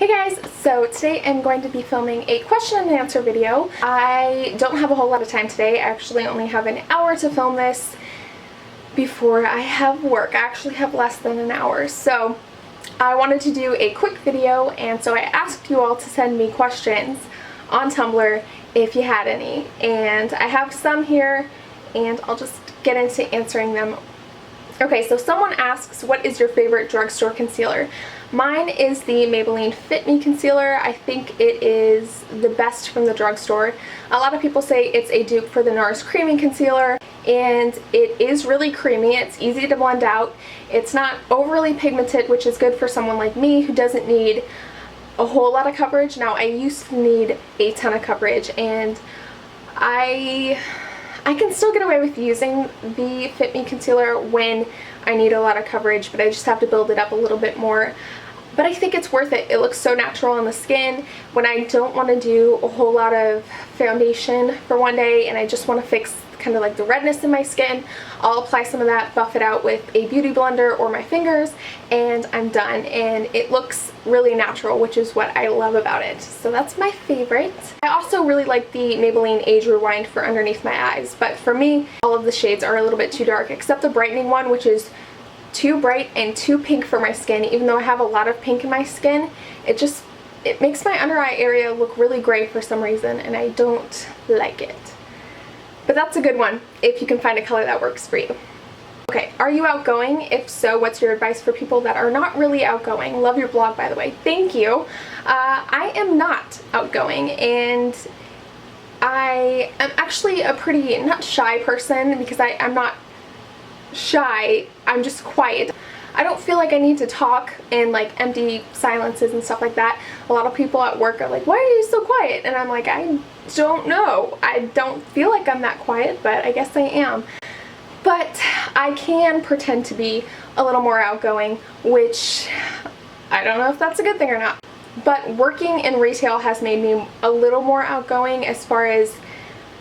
Hey guys, so today I'm going to be filming a question and answer video. I don't have a whole lot of time today. I actually only have an hour to film this before I have work. I actually have less than an hour, so I wanted to do a quick video, and so I asked you all to send me questions on Tumblr if you had any, and I have some here and I'll just get into answering them. Okay, so someone asks, what is your favorite drugstore concealer? Mine is the Maybelline Fit Me Concealer. I think it is the best from the drugstore. A lot of people say it's a dupe for the NARS Creamy Concealer, and it is really creamy. It's easy to blend out. It's not overly pigmented, which is good for someone like me who doesn't need a whole lot of coverage. Now, I used to need a ton of coverage, and I can still get away with using the Fit Me Concealer when I need a lot of coverage, but I just have to build it up a little bit more. But I think it's worth it. It looks so natural on the skin. When I don't want to do a whole lot of foundation for one day and I just want to fix kind of like the redness in my skin, I'll apply some of that, buff it out with a beauty blender or my fingers, and I'm done. And it looks really natural, which is what I love about it. So that's my favorite. I also really like the Maybelline Age Rewind for underneath my eyes, but for me, all of the shades are a little bit too dark, except the brightening one, which is too bright and too pink for my skin. Even though I have a lot of pink in my skin, it makes my under eye area look really gray for some reason, and I don't like it. But that's a good one if you can find a color that works for you. Okay, are you outgoing? If so, what's your advice for people that are not really outgoing? Love your blog, by the way. Thank you. I am not outgoing, and I am actually a pretty, not shy person, because I'm not shy, I'm just quiet. I don't feel like I need to talk in like empty silences and stuff like that. A lot of people at work are like, why are you so quiet? And I'm like, I don't know. I don't feel like I'm that quiet, but I guess I am. But I can pretend to be a little more outgoing, which I don't know if that's a good thing or not. But working in retail has made me a little more outgoing as far as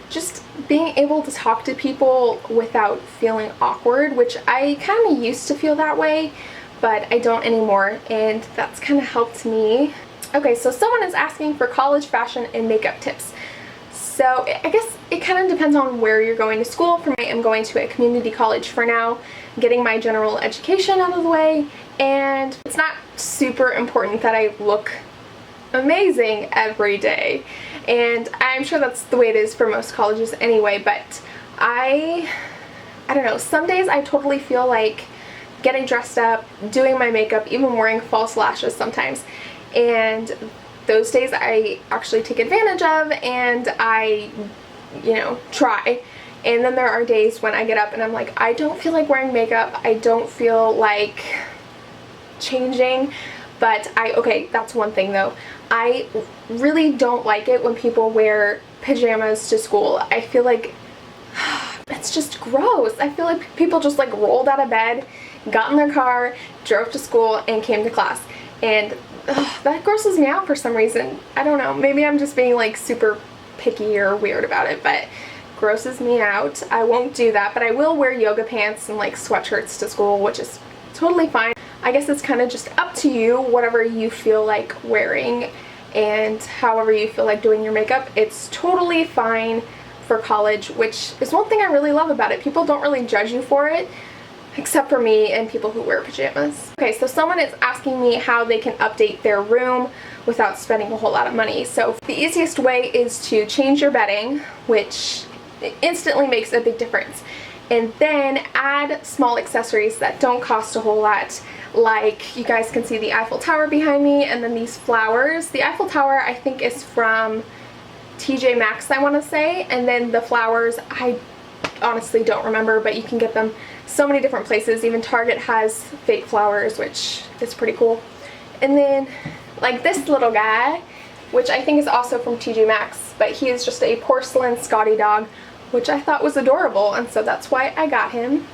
just being able to talk to people without feeling awkward, which I kind of used to feel that way, but I don't anymore, and that's kind of helped me. Okay, so someone is asking for college fashion and makeup tips. So I guess it kind of depends on where you're going to school. For me, I'm going to a community college for now, getting my general education out of the way, and it's not super important that I look amazing every day, and I'm sure that's the way it is for most colleges anyway, but I don't know, some days I totally feel like getting dressed up, doing my makeup, even wearing false lashes sometimes, and those days I actually take advantage of, and I, try. And then there are days when I get up and I'm like, I don't feel like wearing makeup, I don't feel like changing. But okay, that's one thing though. I really don't like it when people wear pajamas to school. I feel like it's just gross. I feel like people just like rolled out of bed, got in their car, drove to school, and came to class. And that grosses me out for some reason. I don't know. Maybe I'm just being like super picky or weird about it, but grosses me out. I won't do that, but I will wear yoga pants and like sweatshirts to school, which is totally fine. I guess it's kind of just up to you, whatever you feel like wearing and however you feel like doing your makeup. It's totally fine for college, which is one thing I really love about it. People don't really judge you for it, except for me and people who wear pajamas. Okay, so someone is asking me how they can update their room without spending a whole lot of money. So the easiest way is to change your bedding, which instantly makes a big difference. And then add small accessories that don't cost a whole lot. Like, you guys can see the Eiffel Tower behind me, and then these flowers. The Eiffel Tower I think is from TJ Maxx, I want to say, and then the flowers I honestly don't remember, but you can get them so many different places. Even Target has fake flowers, which is pretty cool. And then like this little guy, which I think is also from TJ Maxx, but he is just a porcelain Scotty dog, which I thought was adorable, and so that's why I got him.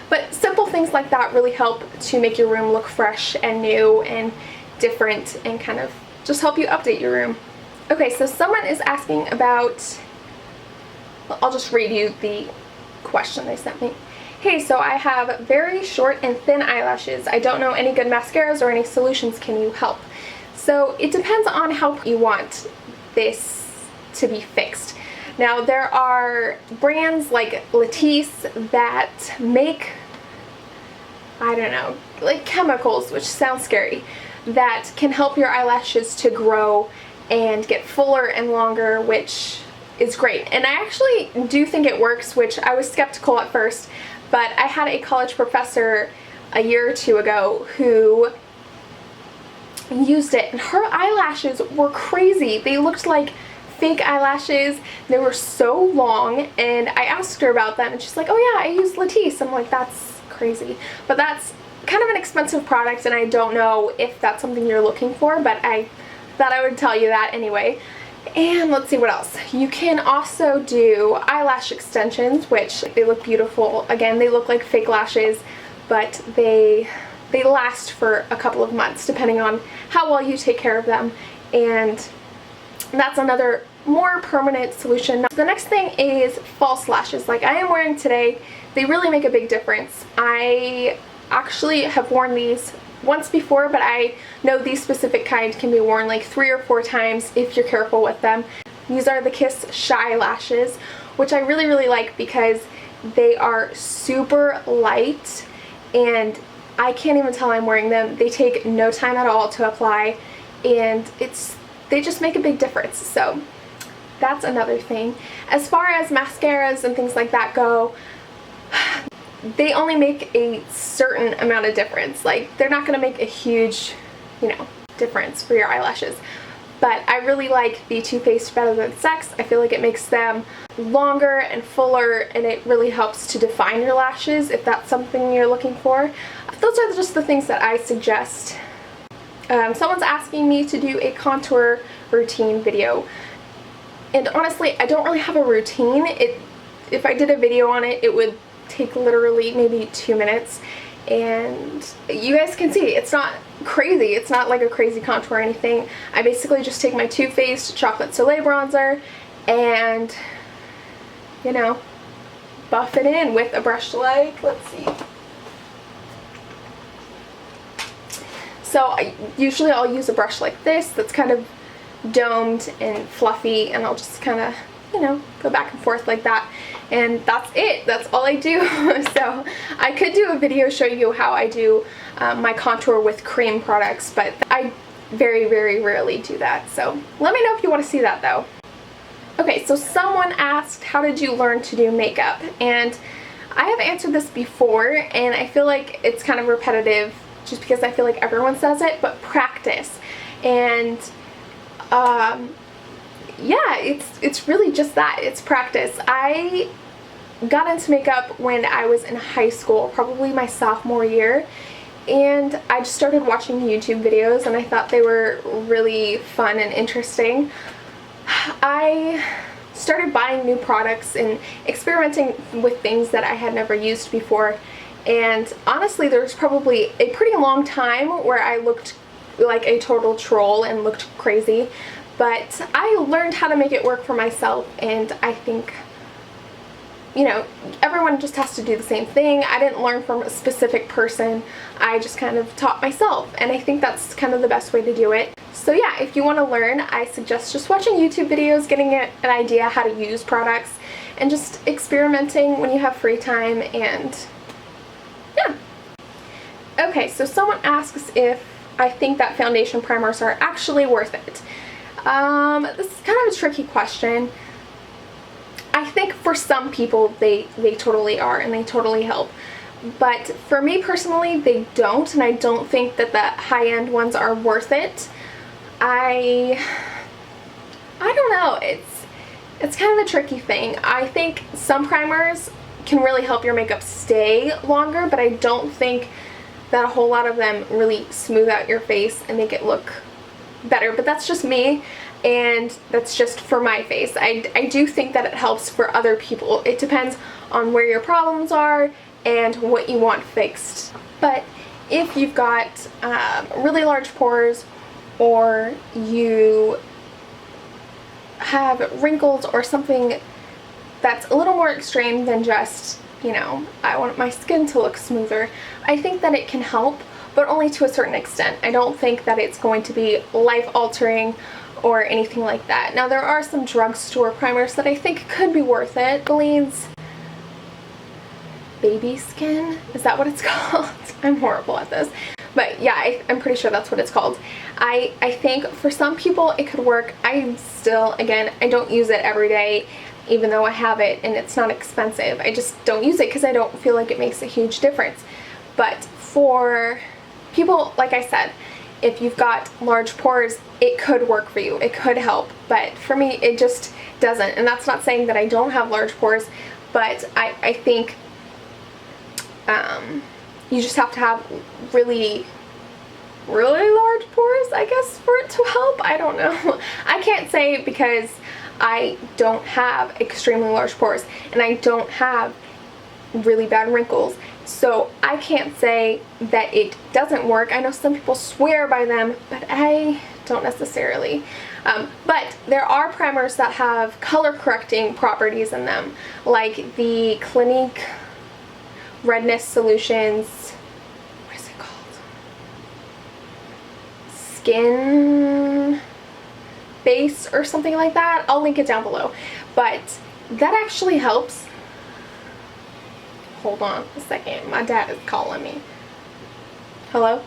But simple things like that really help to make your room look fresh and new and different, and kind of just help you update your room. Okay, so someone is asking about, I'll just read you the question they sent me. Hey, so I have very short and thin eyelashes. I don't know any good mascaras or any solutions. Can you help? So it depends on how you want this to be fixed. Now there are brands like Latisse that make, I don't know, like chemicals, which sounds scary, that can help your eyelashes to grow and get fuller and longer, which is great. And I actually do think it works, which I was skeptical at first, but I had a college professor a year or two ago who used it, and her eyelashes were crazy. They looked like fake eyelashes. They were so long, and I asked her about them, and she's like, oh yeah, I use Latisse. I'm like, that's crazy. But that's kind of an expensive product, and I don't know if that's something you're looking for, but I thought I would tell you that anyway. And let's see what else. You can also do eyelash extensions, which they look beautiful. Again, they look like fake lashes, but they last for a couple of months depending on how well you take care of them, and that's another more permanent solution. The next thing is false lashes, like I am wearing today. They really make a big difference. I actually have worn these once before, but I know these specific kind can be worn like 3 or 4 times if you're careful with them. These are the Kiss Shy lashes, which I really like because they are super light, and I can't even tell I'm wearing them. They take no time at all to apply, and they just make a big difference. So that's another thing. As far as mascaras and things like that go, they only make a certain amount of difference. Like, they're not going to make a huge, difference for your eyelashes. But I really like the Too Faced Better Than Sex. I feel like it makes them longer and fuller, and it really helps to define your lashes if that's something you're looking for. Those are just the things that I suggest. Someone's asking me to do a contour routine video, and honestly, I don't really have a routine. If I did a video on it, it would take literally maybe 2 minutes, and you guys can see it's not crazy. It's not like a crazy contour or anything. I basically just take my Too Faced Chocolate Soleil bronzer and buff it in with a brush like, let's see. So usually I'll use a brush like this that's kind of domed and fluffy, and I'll just kind of go back and forth like that, and that's it. That's all I do. So I could do a video showing you how I do my contour with cream products, but I very rarely do that. So let me know if you want to see that though. Okay, so someone asked, how did you learn to do makeup? And I have answered this before, and I feel like it's kind of repetitive just because I feel like everyone says it, but practice. And yeah, it's really just that. It's practice. I got into makeup when I was in high school, probably my sophomore year, and I just started watching YouTube videos, and I thought they were really fun and interesting. I started buying new products and experimenting with things that I had never used before, and honestly there was probably a pretty long time where I looked like a total troll and looked crazy, but I learned how to make it work for myself, and I think everyone just has to do the same thing. I didn't learn from a specific person. I just kind of taught myself, and I think that's kind of the best way to do it. So yeah, if you want to learn, I suggest just watching YouTube videos, getting an idea how to use products, and just experimenting when you have free time, and yeah. Okay, so someone asks if I think that foundation primers are actually worth it. This is kind of a tricky question. I think for some people they totally are, and they totally help. But for me personally, they don't, and I don't think that the high-end ones are worth it. I don't know. It's kind of a tricky thing. I think some primers can really help your makeup stay longer, but I don't think that a whole lot of them really smooth out your face and make it look better. But that's just me, and that's just for my face. I do think that it helps for other people. It depends on where your problems are and what you want fixed. But if you've got really large pores, or you have wrinkles or something that's a little more extreme than just, you know, I want my skin to look smoother, I think that it can help, but only to a certain extent. I don't think that it's going to be life-altering or anything like that. Now, there are some drugstore primers that I think could be worth it. Maybelline's Baby Skin, is that what it's called? I'm horrible at this. But yeah, I'm pretty sure that's what it's called. I think for some people it could work. I still, again, I don't use it every day, even though I have it and it's not expensive. I just don't use it because I don't feel like it makes a huge difference. But for people, like I said, if you've got large pores, it could work for you. It could help. But for me, it just doesn't. And that's not saying that I don't have large pores, but I think you just have to have really large pores, I guess, for it to help. I don't know. I can't say because I don't have extremely large pores and I don't have really bad wrinkles, so I can't say that it doesn't work. I know some people swear by them, but I don't necessarily. But there are primers that have color correcting properties in them, like the Clinique Redness Solutions, what is it called? Skin Base or something like that. I'll link it down below. But that actually helps. Hold on a second, my dad is calling me. Hello?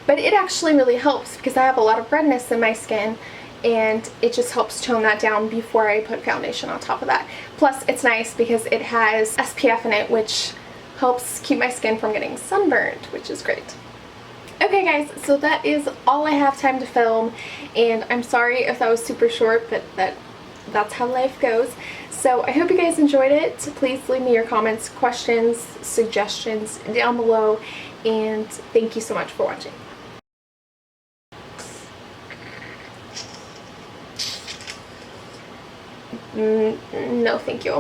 But it actually really helps because I have a lot of redness in my skin, and it just helps tone that down before I put foundation on top of that. Plus, it's nice because it has SPF in it, which helps keep my skin from getting sunburned, which is great. Okay guys, so that is all I have time to film, and I'm sorry if that was super short, but that's how life goes. So I hope you guys enjoyed it. Please leave me your comments, questions, suggestions down below, and thank you so much for watching. No, thank you.